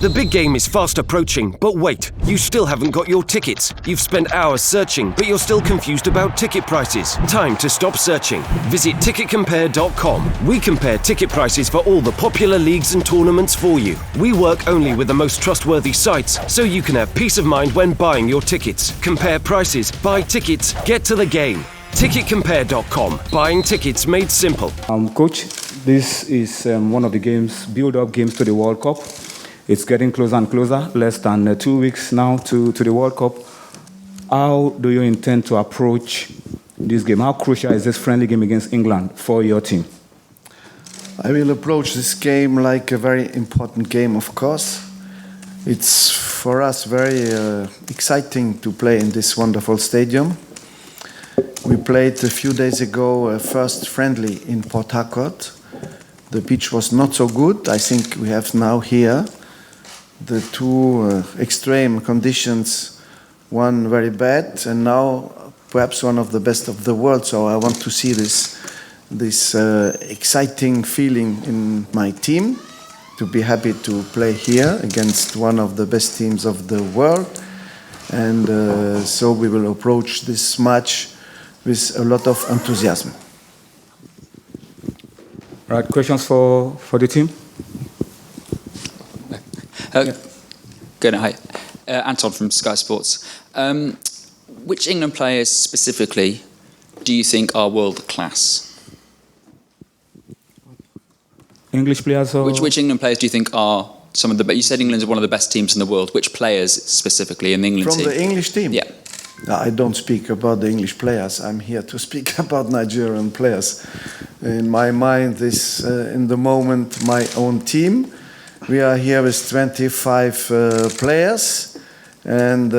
The big game is fast approaching, but wait, you still haven't got your tickets. You've spent hours searching, but you're still confused about ticket prices. Time to stop searching. Visit ticketcompare.com. We compare ticket prices for all the popular leagues and tournaments for you. We work only with the most trustworthy sites, so you can have peace of mind when buying your tickets. Compare prices, buy tickets, get to the game. Ticketcompare.com. Buying tickets made simple. Coach, this is one of the games, build-up games to the World Cup. It's getting closer and closer, less than 2 weeks now to the World Cup. How do you intend to approach this game? How crucial is this friendly game against England for your team? I will approach this game like a very important game, of course. It's for us very exciting to play in this wonderful stadium. We played a few days ago a first friendly in Port Harcourt. The pitch was not so good. I think we have now here the two extreme conditions, one very bad and now perhaps one of the best of the world. So I want to see this exciting feeling in my team, to be happy to play here against one of the best teams of the world. And so we will approach this match with a lot of enthusiasm. Right, questions for the team? Good, hi. Anton from Sky Sports. Which England players specifically do you think are world class? English players or... Which England players do you think are some of the... You said England's one of the best teams in the world. Which players specifically in the England team? From the English team? Yeah. I don't speak about the English players. I'm here to speak about Nigerian players. In my mind, this, in the moment, my own team. We are here with 25 players, and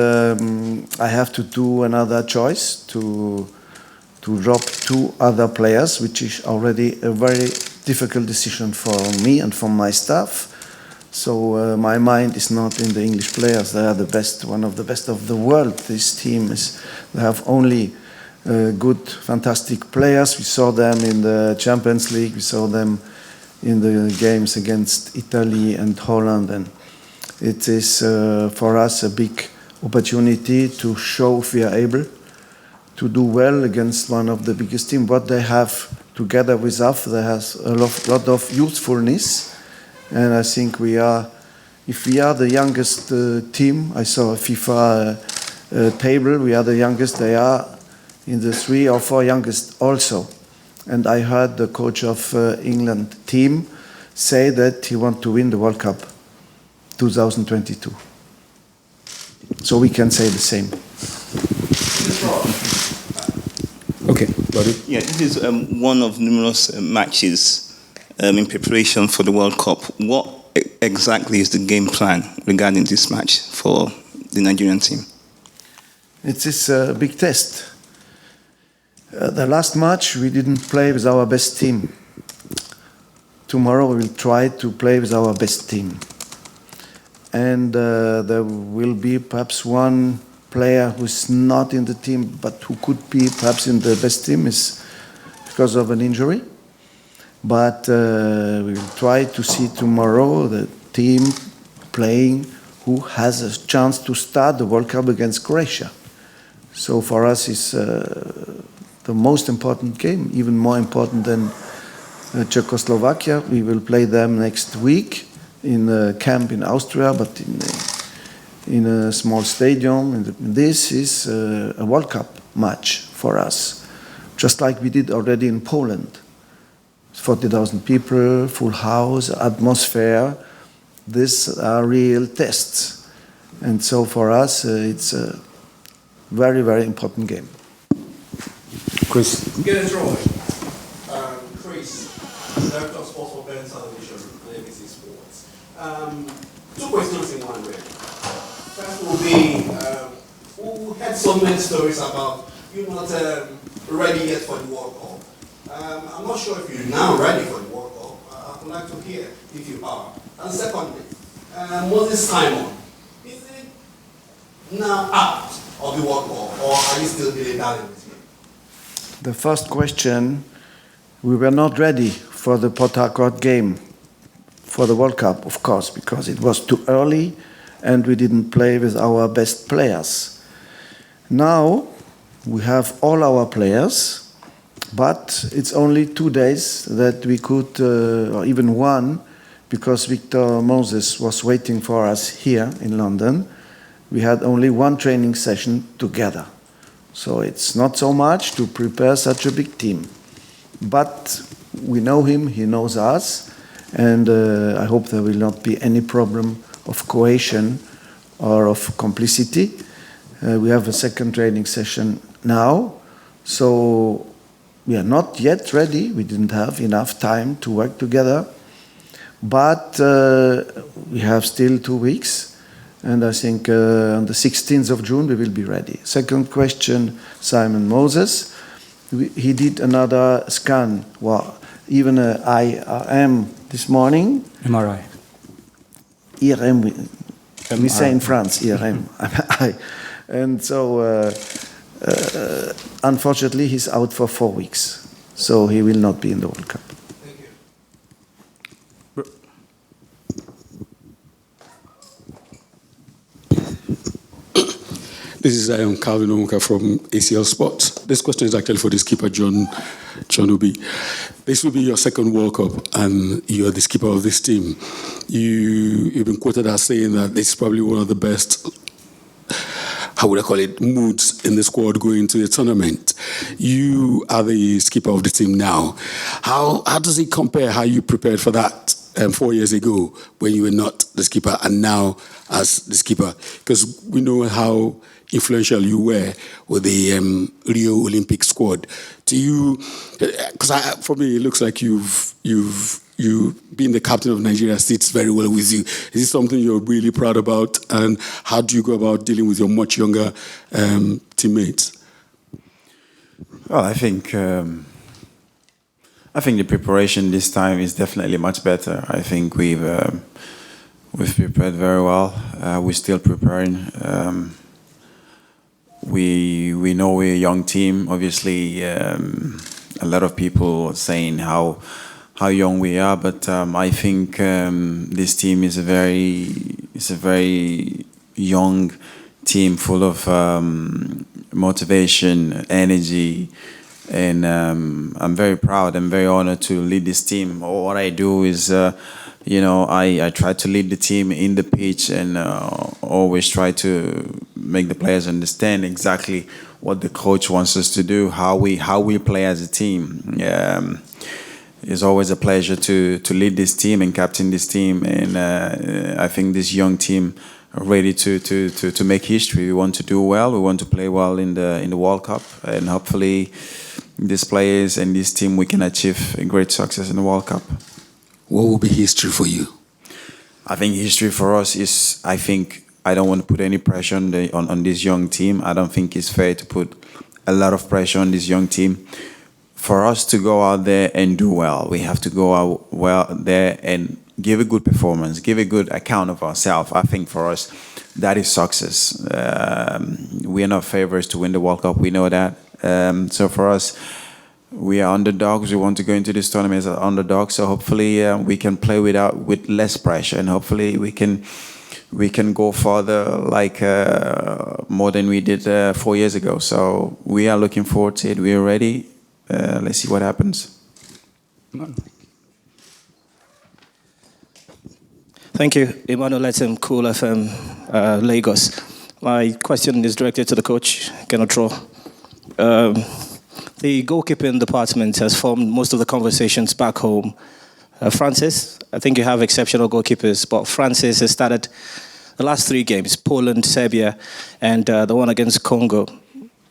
I have to do another choice to drop 2 other players, which is already a very difficult decision for me and for my staff. So my mind is not in the English players. They are the best, one of the best of the world. This team is, they have only good, fantastic players. We saw them in the Champions League. We saw them in the games against Italy and Holland. And it is for us a big opportunity to show if we are able to do well against one of the biggest teams. What they have together with us, they have a lot of usefulness. And I think we are, if we are the youngest team, I saw a FIFA table, we are the youngest, they are in the 3 or 4 youngest also. And I heard the coach of England team say that he wants to win the World Cup 2022. So we can say the same. Okay, got it. Yeah, this is one of numerous matches in preparation for the World Cup. What exactly is the game plan regarding this match for the Nigerian team? It is a big test. The last match we didn't play with our best team. Tomorrow we will try to play with our best team. And there will be perhaps one player who's not in the team but who could be perhaps in the best team is because of an injury. But we will try to see tomorrow the team playing who has a chance to start the World Cup against Croatia. So for us it's the most important game, even more important than Czechoslovakia. We will play them next week in a camp in Austria, but in a small stadium. This is a World Cup match for us, just like we did already in Poland. 40,000 people, full house, atmosphere. These are real tests. And so for us, it's a very, very important game. Chris. Gernot Rohr, Chris, Director of Sports for Ben Television and ABC Sports. 2 questions in one, really. First will be, we had so many stories about you not ready yet for the World Cup. I'm not sure if you're now ready for the World Cup. I would like to hear if you are. And secondly, Moses Simon, is it now out of the World Cup, or are you still dilly-dallying with him? The first question, we were not ready for the Port Harcourt game for the World Cup, of course, because it was too early and we didn't play with our best players. Now we have all our players, but it's only 2 days that we could, or even one, because Victor Moses was waiting for us here in London. We had only one training session together. So it's not so much to prepare such a big team. But we know him, he knows us, and I hope there will not be any problem of cohesion or of complicity. We have a second training session now, so we are not yet ready. We didn't have enough time to work together, but we have still 2 weeks. And I think on the 16th of June we will be ready. Second question, Simon Moses. He did another scan, well, even an IRM this morning. MRI. IRM, we say in France, IRM. And so, unfortunately, he's out for 4 weeks. So he will not be in the World Cup. This is Calvin Omuka from ACL Sports. This question is actually for the skipper, John Obi. This will be your second World Cup, and you're the skipper of this team. You've been quoted as saying that this is probably one of the best, how would I call it, moods in the squad going into the tournament. You are the skipper of the team now. How does it compare how you prepared for that 4 years ago when you were not the skipper and now as the skipper? Because we know how influential you were with the Rio Olympic squad. Do you? Because for me, it looks like you've being the captain of Nigeria sits very well with you. Is this something you're really proud about? And how do you go about dealing with your much younger teammates? Well, I think the preparation this time is definitely much better. I think we've prepared very well. We're still preparing. We know we're a young team. Obviously, a lot of people are saying how young we are, but I think this team is a very young team, full of motivation, energy, and I'm very proud and very honored to lead this team. What I do is, I try to lead the team in the pitch and always try to make the players understand exactly what the coach wants us to do, how we play as a team. It's always a pleasure to lead this team and captain this team, and I think this young team are ready to make history. We want to do well. We want to play well in the World Cup, and hopefully, these players and this team, we can achieve a great success in the World Cup. What will be history for you? I think history for us is, I don't want to put any pressure on this young team. I don't think it's fair to put a lot of pressure on this young team. For us to go out there and do well, we have to go out well there and give a good performance, give a good account of ourselves. I think for us, that is success. We are not favorites to win the World Cup. We know that. So for us, we are underdogs. We want to go into this tournament as underdogs. So hopefully we can play with less pressure, and hopefully we can go further, like more than we did 4 years ago. So we are looking forward to it. We are ready. Let's see what happens. Thank you. Emmanuel Etem, Cool FM, Lagos. My question is directed to the coach, Gernot Rohr. The goalkeeping department has formed most of the conversations back home. Francis, I think you have exceptional goalkeepers, but Francis has started the last 3 games, Poland, Serbia, and the one against Congo.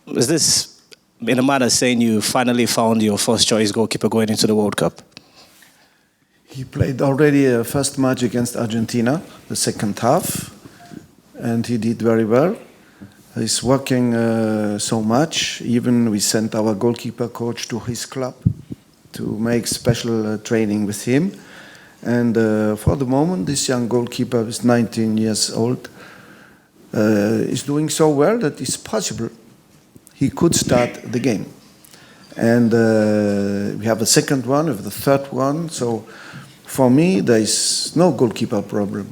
Is this, in a manner, saying you finally found your first choice goalkeeper going into the World Cup? He played already a first match against Argentina, the second half, and he did very well. He's working so much. Even we sent our goalkeeper coach to his club to make special training with him. And for the moment, this young goalkeeper is 19 years old. Is doing so well that it's possible he could start the game. And we have a second one, we have the third one. So for me, there is no goalkeeper problem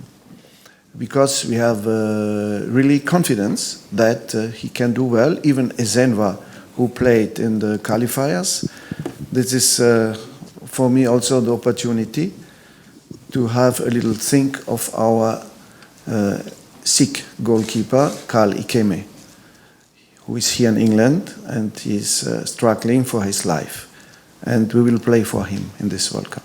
because we have really confidence that he can do well. Even Ezenva, who played in the qualifiers, this is for me also the opportunity to have a little think of our sick goalkeeper, Carl Ikeme, who is here in England and he's struggling for his life. And we will play for him in this World Cup.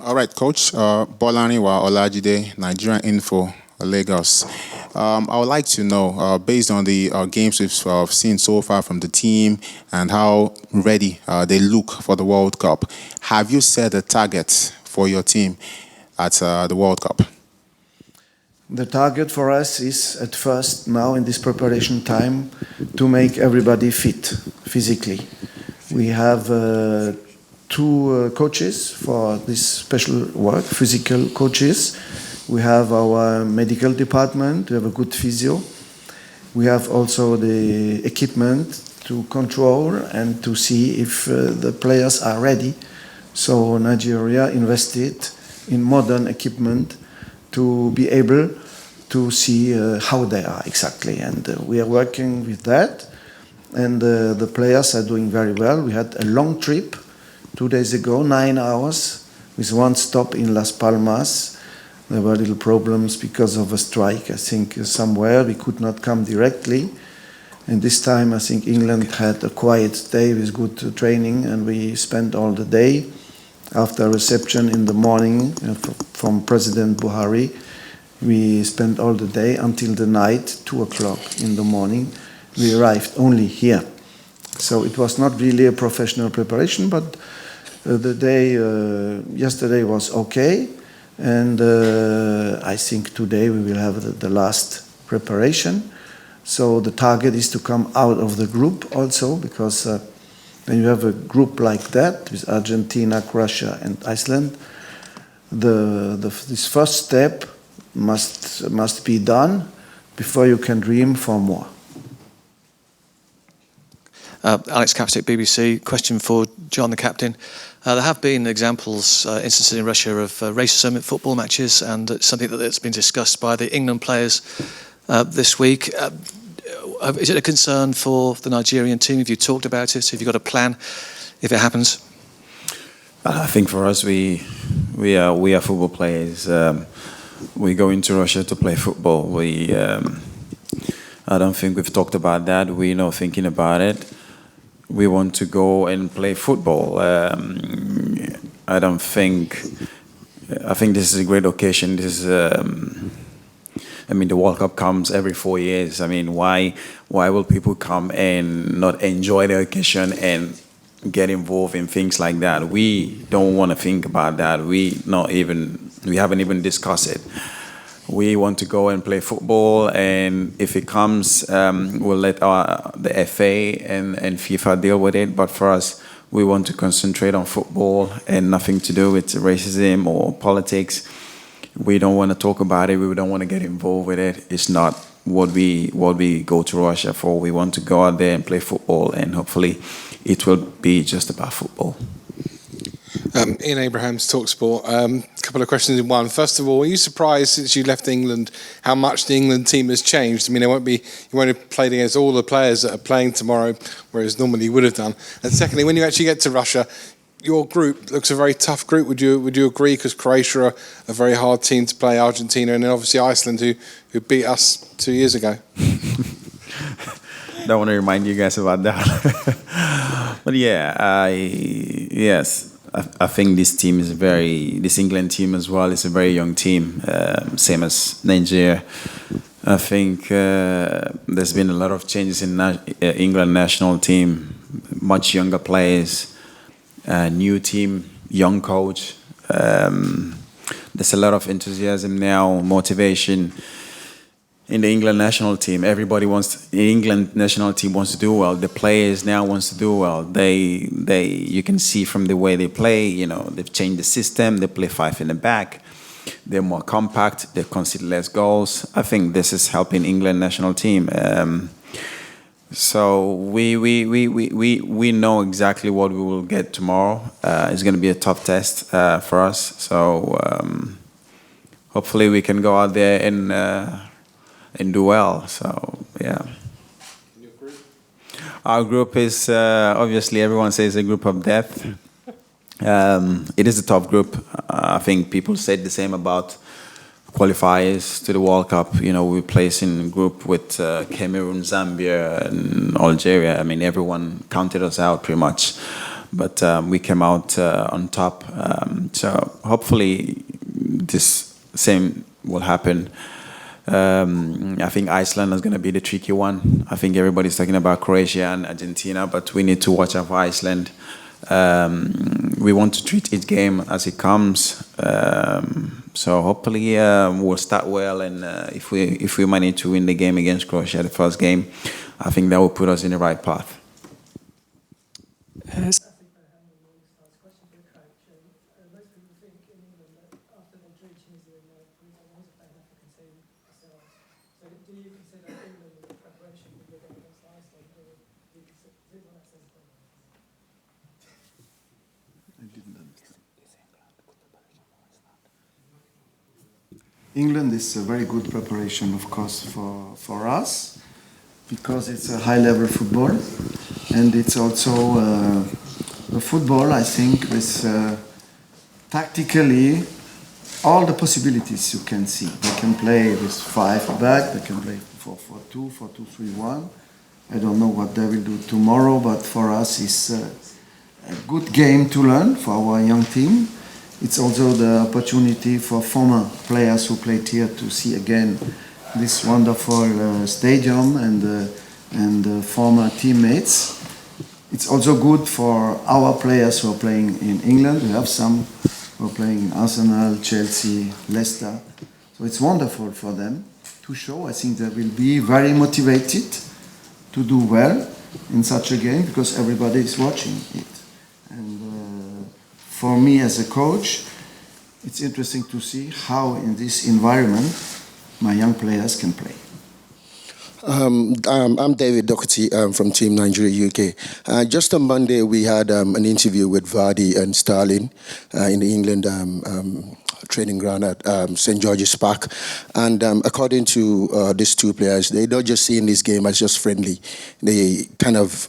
All right, Coach. Bolaniwa Olajide, Nigerian Info, Lagos. I would like to know, based on the games we've seen so far from the team and how ready they look for the World Cup, have you set a target for your team at the World Cup? The target for us is at first now in this preparation time to make everybody fit physically. We have two coaches for this special work, physical coaches. We have our medical department, we have a good physio. We have also the equipment to control and to see if the players are ready. So Nigeria invested in modern equipment to be able to see how they are exactly. And we are working with that. And the players are doing very well. We had a long trip 2 days ago, 9 hours, with one stop in Las Palmas. There were little problems because of a strike, I think, somewhere. We could not come directly. And this time, I think England had a quiet day with good training, and we spent all the day. After a reception in the morning from President Buhari, we spent all the day until the night, 2 o'clock in the morning. We arrived only here. So it was not really a professional preparation, but the day yesterday was okay. And I think today we will have the last preparation. So the target is to come out of the group also, because when you have a group like that with Argentina, Croatia, and Iceland, this first step must be done before you can dream for more. Alex Capstick, BBC. Question for John, the captain. There have been examples, instances in Russia of racism at football matches, and it's something that's been discussed by the England players this week. Is it a concern for the Nigerian team? Have you talked about it? Have you got a plan if it happens? I think for us, we are football players. We go into Russia to play football. I don't think we've talked about that. We're not thinking about it. We want to go and play football. I think this is a great occasion. This is, the World Cup comes every 4 years. Why will people come and not enjoy the occasion and get involved in things like that? We don't want to think about that. We haven't even discussed it. We want to go and play football, and if it comes, we'll let the FA and FIFA deal with it. But for us, we want to concentrate on football and nothing to do with racism or politics. We don't want to talk about it. We don't want to get involved with it. It's not what we go to Russia for. We want to go out there and play football, and hopefully it will be just about football. Ian Abrahams, TalkSport. A couple of questions in one. First of all, are you surprised since you left England how much the England team has changed? You won't have played against all the players that are playing tomorrow, whereas normally you would have done. And secondly, when you actually get to Russia, your group looks a very tough group. Would you agree? Because Croatia are a very hard team to play, Argentina, and then obviously Iceland, who beat us 2 years ago. Don't want to remind you guys about that. But yes. I think this England team as well is a very young team, same as Nigeria. I think there's been a lot of changes in England national team, much younger players, new team, young coach. There's a lot of enthusiasm now, motivation in the England national team. The England national team wants to do well. The players now wants to do well. You can see from the way they play, they've changed the system. They play 5 in the back. They're more compact. They concede less goals. I think this is helping England national team. So we know exactly what we will get tomorrow. It's going to be a tough test for us. So hopefully we can go out there and do well. So yeah. Our group is obviously everyone says a group of death. It is a tough group. I think people said the same about qualifiers to the World Cup. You know, we place in a group with Cameroon, Zambia, and Algeria. I mean, everyone counted us out pretty much, but we came out on top. So hopefully, this same will happen. I think Iceland is going to be the tricky one. I think everybody's talking about Croatia and Argentina, but we need to watch out for Iceland. We want to treat each game as it comes. So hopefully we'll start well, and if we manage to win the game against Croatia, the first game, I think that will put us in the right path. England is a very good preparation, of course, for us, because it's a high-level football, and it's also a football, I think, with tactically all the possibilities you can see. They can play with 5 back, they can play 4-4-2, 4-2-3-1. I don't know what they will do tomorrow, but for us it's a good game to learn for our young team. It's also the opportunity for former players who played here to see again this wonderful stadium and former teammates. It's also good for our players who are playing in England. We have some who are playing in Arsenal, Chelsea, Leicester. So it's wonderful for them to show. I think they will be very motivated to do well in such a game because everybody is watching it. And for me as a coach, it's interesting to see how in this environment my young players can play. I'm David Doherty from Team Nigeria UK. Just on Monday, we had an interview with Vardy and Sterling in the England training ground at St. George's Park. And according to these two players, they're not just seeing this game as just friendly. They kind of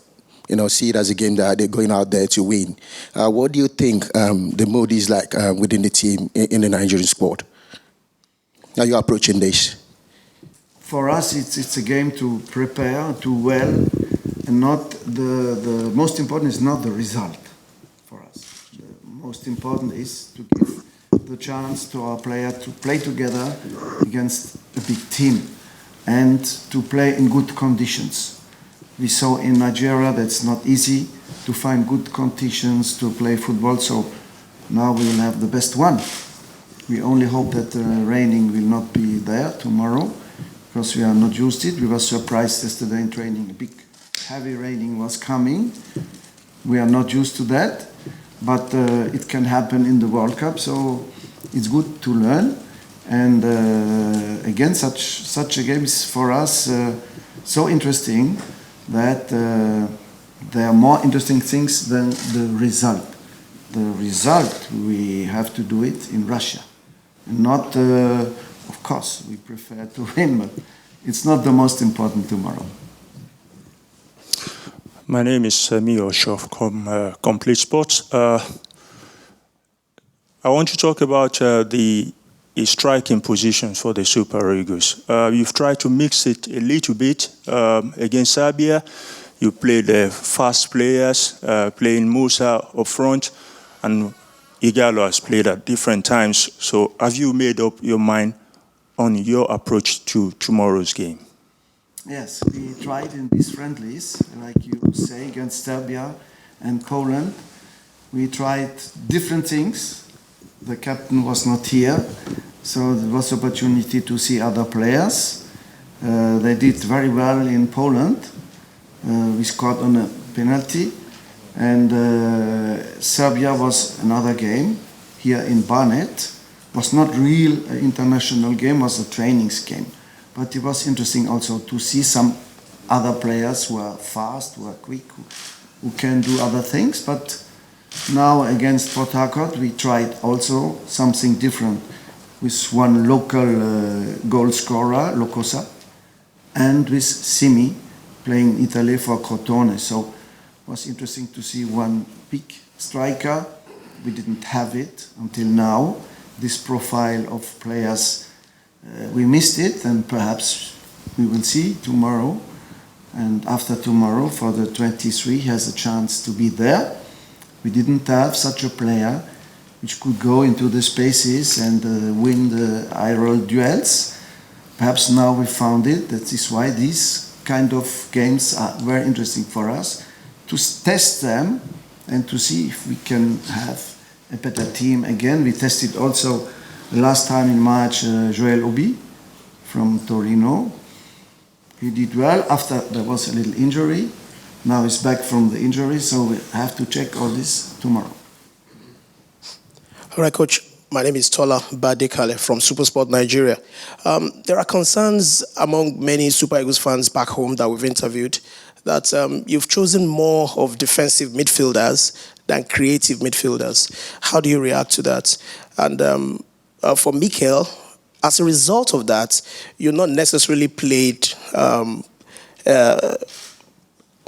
see it as a game that they're going out there to win. What do you think the mood is like within the team in the Nigerian squad? How are you approaching this? For us, it's a game to prepare, to well, and not the most important is not the result for us. The most important is to give the chance to our player to play together against a big team and to play in good conditions. We saw in Nigeria that's not easy to find good conditions to play football, so now we will have the best one. We only hope that the raining will not be there tomorrow, because we are not used to it. We were surprised yesterday in training. A big, heavy raining was coming. We are not used to that, but it can happen in the World Cup, so it's good to learn. And again, such a game is for us so interesting that there are more interesting things than the result. The result, we have to do it in Russia. And not, of course, we prefer to win, but it's not the most important tomorrow. My name is Miosho from Complete Sports. I want to talk about the striking positions for the Super Eagles. You've tried to mix it a little bit against Serbia. You played the fast players, playing Musa up front, and Igalo has played at different times. So have you made up your mind on your approach to tomorrow's game? Yes, we tried in these friendlies, like you say, against Serbia and Poland. We tried different things. The captain was not here, so there was opportunity to see other players. They did very well in Poland. We scored on a penalty. And Serbia was another game here in Barnet. Was not real international game, was a trainings game. But it was interesting also to see some other players who are fast, who are quick, who can do other things. But now against Port Harcourt, we tried also something different with one local goal scorer, Locosa, and with Simi playing Italy for Crotone. So it was interesting to see one big striker. We didn't have it until now. This profile of players, we missed it, and perhaps we will see tomorrow. And after tomorrow, for the 23, he has a chance to be there. We didn't have such a player which could go into the spaces and win the high roll duels. Perhaps now we found it. That is why these kind of games are very interesting for us, to test them and to see if we can have a better team again. We tested also last time in March John Obi from Torino. He did well. After there was a little injury. Now he's back from the injury, so we have to check all this tomorrow. All right, Coach. My name is Tola Badekale from Supersport Nigeria. There are concerns among many Super Eagles fans back home that we've interviewed that you've chosen more of defensive midfielders than creative midfielders. How do you react to that? And for Mikel, as a result of that, you're not necessarily played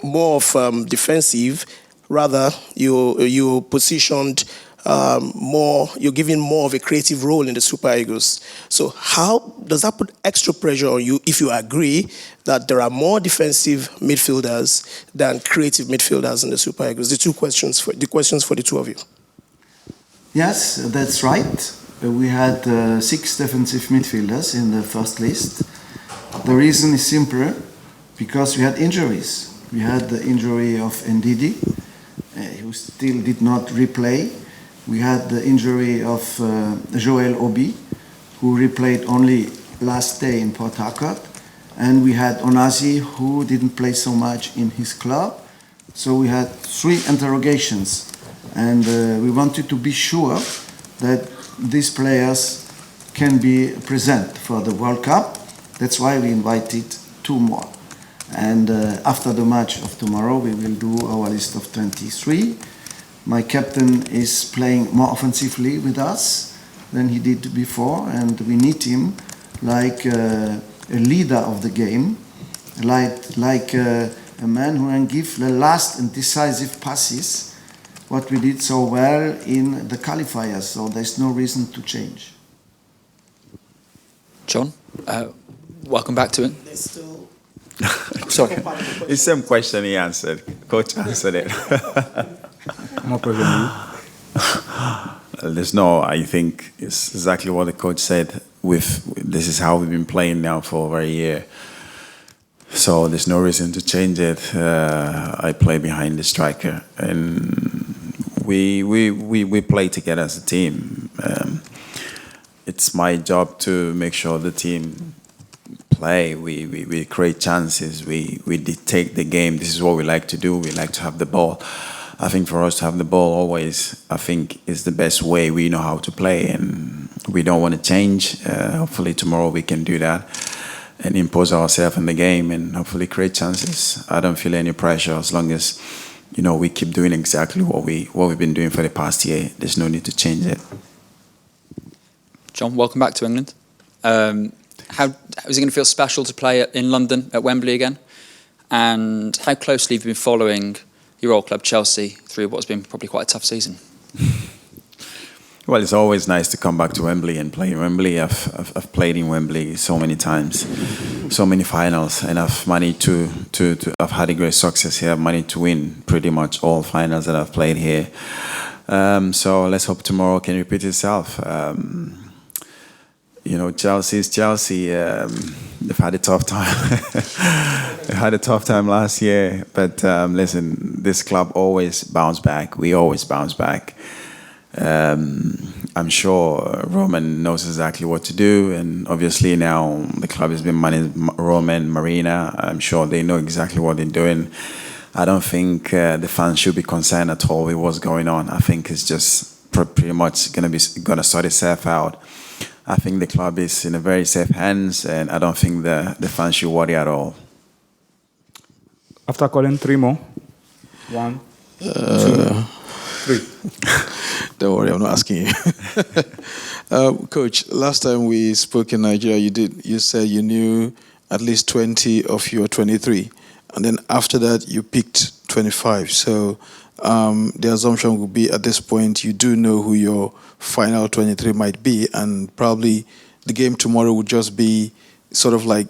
more of defensive. Rather, you positioned more. You're giving more of a creative role in the Super Eagles. So how does that put extra pressure on you if you agree that there are more defensive midfielders than creative midfielders in the Super Eagles? The questions for the two of you. Yes, that's right. We had 6 defensive midfielders in the first list. The reason is simple, because we had injuries. We had the injury of Ndidi, who still did not replay. We had the injury of Joel Obi, who replayed only last day in Port Harcourt. And we had Onazi, who didn't play so much in his club. So we had 3 interrogations. And we wanted to be sure that these players can be present for the World Cup. That's why we invited 2 more. And after the match of tomorrow, we will do our list of 23. My captain is playing more offensively with us than he did before, and we need him like a leader of the game, like a man who can give the last and decisive passes, what we did so well in the qualifiers. So there's no reason to change. John, welcome back to it. Sorry, it's the same question he answered. Coach answered it. More problem. There's no, I think it's exactly what the coach said. This is how we've been playing now for over a year. So there's no reason to change it. I play behind the striker, and we play together as a team. It's my job to make sure the team play. We create chances. We dictate the game. This is what we like to do. We like to have the ball. I think for us to have the ball always, I think, is the best way. We know how to play, and we don't want to change. Hopefully tomorrow we can do that and impose ourselves in the game and hopefully create chances. I don't feel any pressure as long as, we keep doing exactly what we've been doing for the past year. There's no need to change it. John, welcome back to England. How is it going to feel special to play in London at Wembley again? And how closely have you been following your old club Chelsea through what's been probably quite a tough season? Well, it's always nice to come back to Wembley and play in Wembley. I've played in Wembley so many times, so many finals, and I've managed to I've had a great success here. I've managed to win pretty much all finals that I've played here. So let's hope tomorrow can repeat itself. Chelsea is Chelsea. They've had a tough time. They had a tough time last year. But listen, this club always bounce back. We always bounce back. I'm sure Roman knows exactly what to do. And obviously now the club has been managed, Roman, Marina. I'm sure they know exactly what they're doing. I don't think the fans should be concerned at all with what's going on. I think it's just pretty much going to sort itself out. I think the club is in a very safe hands, and I don't think the fans should worry at all. After calling 3 more. 1, 2, 3. Don't worry, I'm not asking you. Coach, last time we spoke in Nigeria, you said you knew at least 20 of your 23. And then after that, you picked 25. So the assumption would be at this point, you do know who your final 23 might be. And probably the game tomorrow would just be sort of like,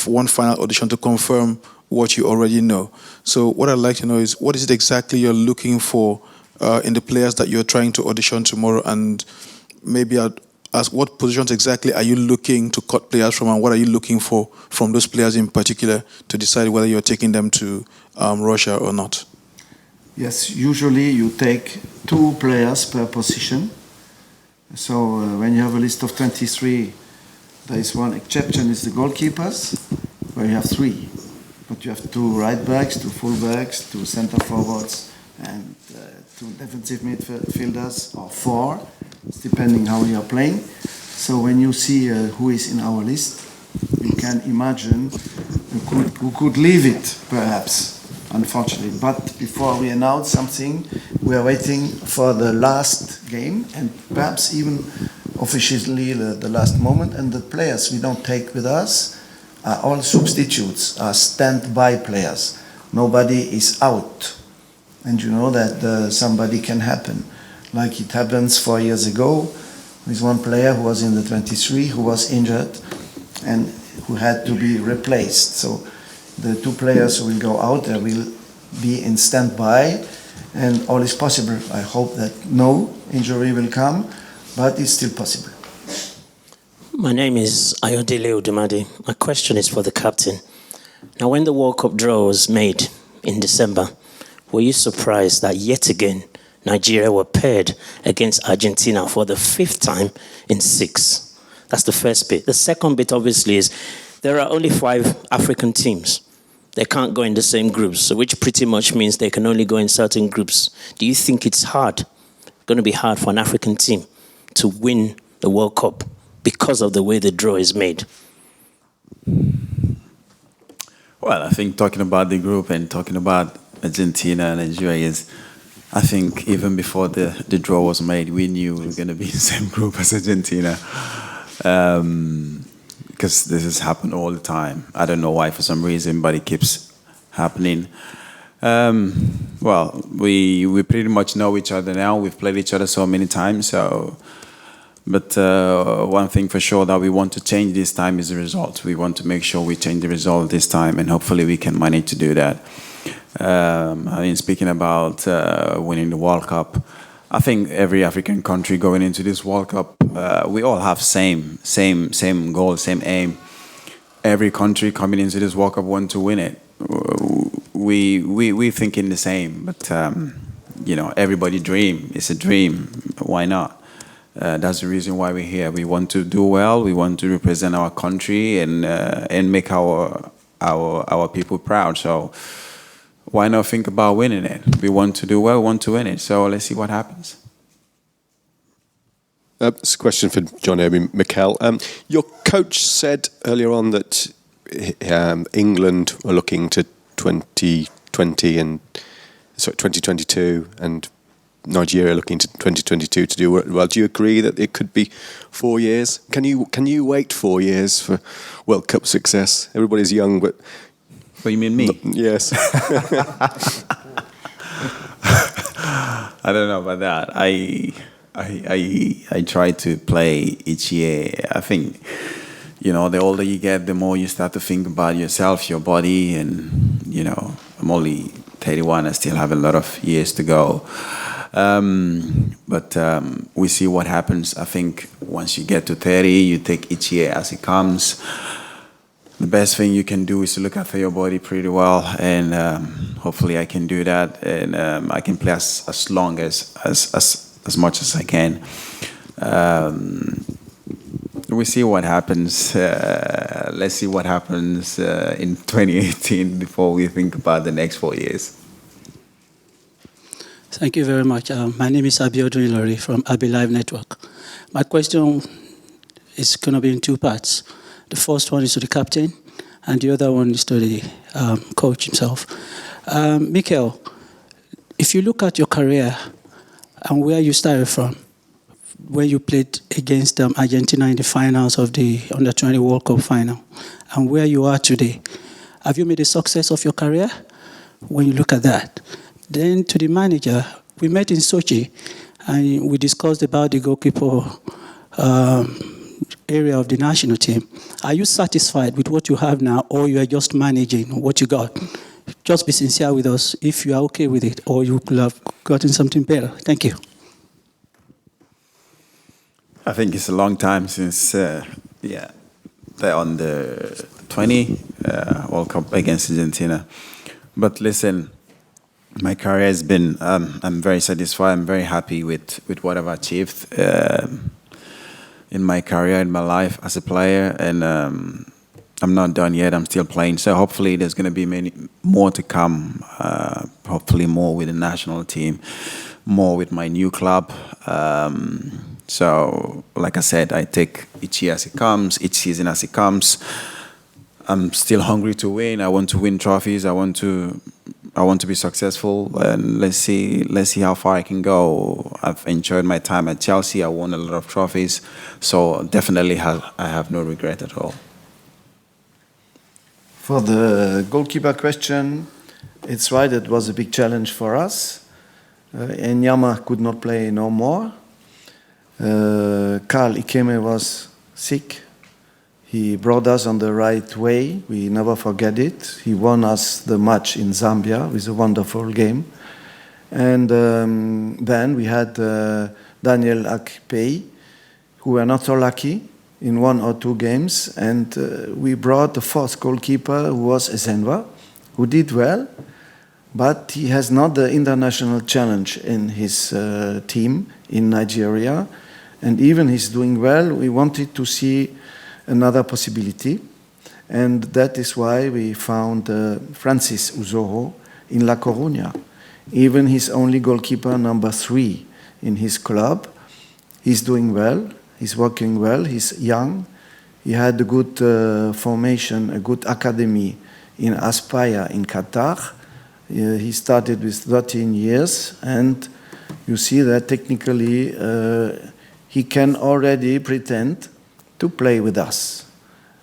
one final audition to confirm what you already know. So what I'd like to know is, what is it exactly you're looking for in the players that you're trying to audition tomorrow? And maybe I'd ask, what positions exactly are you looking to cut players from, and what are you looking for from those players in particular to decide whether you're taking them to Russia or not? Yes, usually you take 2 players per position. So when you have a list of 23, there is one exception, is the goalkeepers, where you have 3. But you have 2 right backs, 2 full backs, 2 centre forwards, and 2 defensive midfielders, or 4. It's depending how you are playing. So when you see who is in our list, you can imagine who could leave it, perhaps, unfortunately. But before we announce something, we are waiting for the last game, and perhaps even officially the last moment. And the players we don't take with us are all substitutes, are stand-by players. Nobody is out. And you know that somebody can happen. Like it happens 4 years ago with one player who was in the 23 who was injured and who had to be replaced. So the 2 players who will go out, they will be in standby, and all is possible. I hope that no injury will come, but it's still possible. My name is Ayodele Odumade. My question is for the captain. Now, when the World Cup draw was made in December, were you surprised that yet again Nigeria were paired against Argentina for the 5th time in 6? That's the first bit. The second bit, obviously, is there are only 5 African teams. They can't go in the same groups, so which pretty much means they can only go in certain groups. Do you think it's going to be hard for an African team to win the World Cup because of the way the draw is made? Well, I think talking about the group and talking about Argentina and Nigeria is, I think even before the draw was made, we knew we were going to be in the same group as Argentina. Because this has happened all the time. I don't know why for some reason, but it keeps happening. Well, we pretty much know each other now. We've played each other so many times. But one thing for sure that we want to change this time is the result. We want to make sure we change the result this time, and hopefully we can manage to do that. I mean, speaking about winning the World Cup, I think every African country going into this World Cup, we all have same goal, same aim. Every country coming into this World Cup want to win it. We thinking the same, but everybody dream. It's a dream. Why not? That's the reason why we're here. We want to do well. We want to represent our country and make our people proud. So why not think about winning it? We want to do well, we want to win it. So let's see what happens. It's a question for John Obi Mikel. Your coach said earlier on that England are looking to 2022 and Nigeria looking to 2022 to do well. Do you agree that it could be 4 years? Can you wait 4 years for World Cup success? Everybody's young, but... But you mean me? Yes. I don't know about that. I try to play each year. I think, the older you get, the more you start to think about yourself, your body, and, I'm only 31. I still have a lot of years to go. But we see what happens. I think once you get to 30, you take each year as it comes. The best thing you can do is to look after your body pretty well, and hopefully I can do that, and I can play as long as much as I can. We see what happens. Let's see what happens in 2018 before we think about the next 4 years. Thank you very much. My name is Abiodun Ilori from Abi Live Network. My question is going to be in 2 parts. The first one is to the captain, and the other one is to the coach himself. Mikel, if you look at your career and where you started from, when you played against Argentina in the finals of the Under-20 World Cup final, and where you are today, have you made a success of your career when you look at that? Then to the manager, we met in Sochi, and we discussed about the goalkeeper area of the national team. Are you satisfied with what you have now, or you are just managing what you got? Just be sincere with us if you are okay with it, or you could have gotten something better. Thank you. I think it's a long time since, they're on the 20 World Cup against Argentina. But listen, my career has been, I'm very satisfied, I'm very happy with what I've achieved in my career, in my life as a player, and I'm not done yet, I'm still playing. So hopefully there's going to be many more to come, hopefully more with the national team, more with my new club. So, like I said, I take each year as it comes, each season as it comes. I'm still hungry to win. I want to win trophies. I want to be successful, and let's see how far I can go. I've enjoyed my time at Chelsea. I won a lot of trophies, so definitely I have no regret at all. For the goalkeeper question, it's right. It was a big challenge for us. Enyama could not play no more. Karl Ikeme was sick. He brought us on the right way. We never forget it. He won us the match in Zambia with a wonderful game. And then we had Daniel Akpei, who were not so lucky in 1 or 2 games. And we brought the fourth goalkeeper, who was Ezenwa, who did well. But he has not the international challenge in his team in Nigeria. And even he's doing well, we wanted to see another possibility. And that is why we found Francis Uzoho in La Coruña. Even he's only goalkeeper number 3 in his club. He's doing well, he's working well, he's young. He had a good formation, a good academy in Aspire in Qatar. He started with 13 years, and you see that technically he can already pretend to play with us.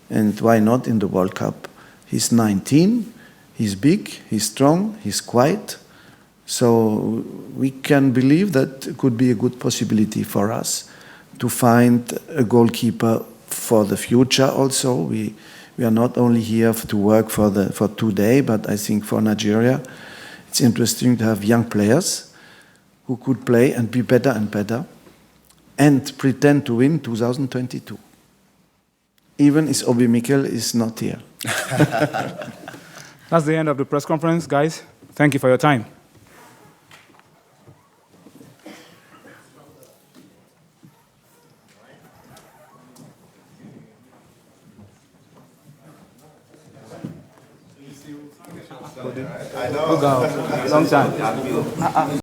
And why not in the World Cup? He's 19, he's big, he's strong, he's quiet. So we can believe that it could be a good possibility for us to find a goalkeeper for the future also. We are not only here to work for today, but I think for Nigeria, it's interesting to have young players who could play and be better and better and pretend to win 2022. Even if Obi Mikel is not here. That's the end of the press conference, guys. Thank you for your time. I know. Long time.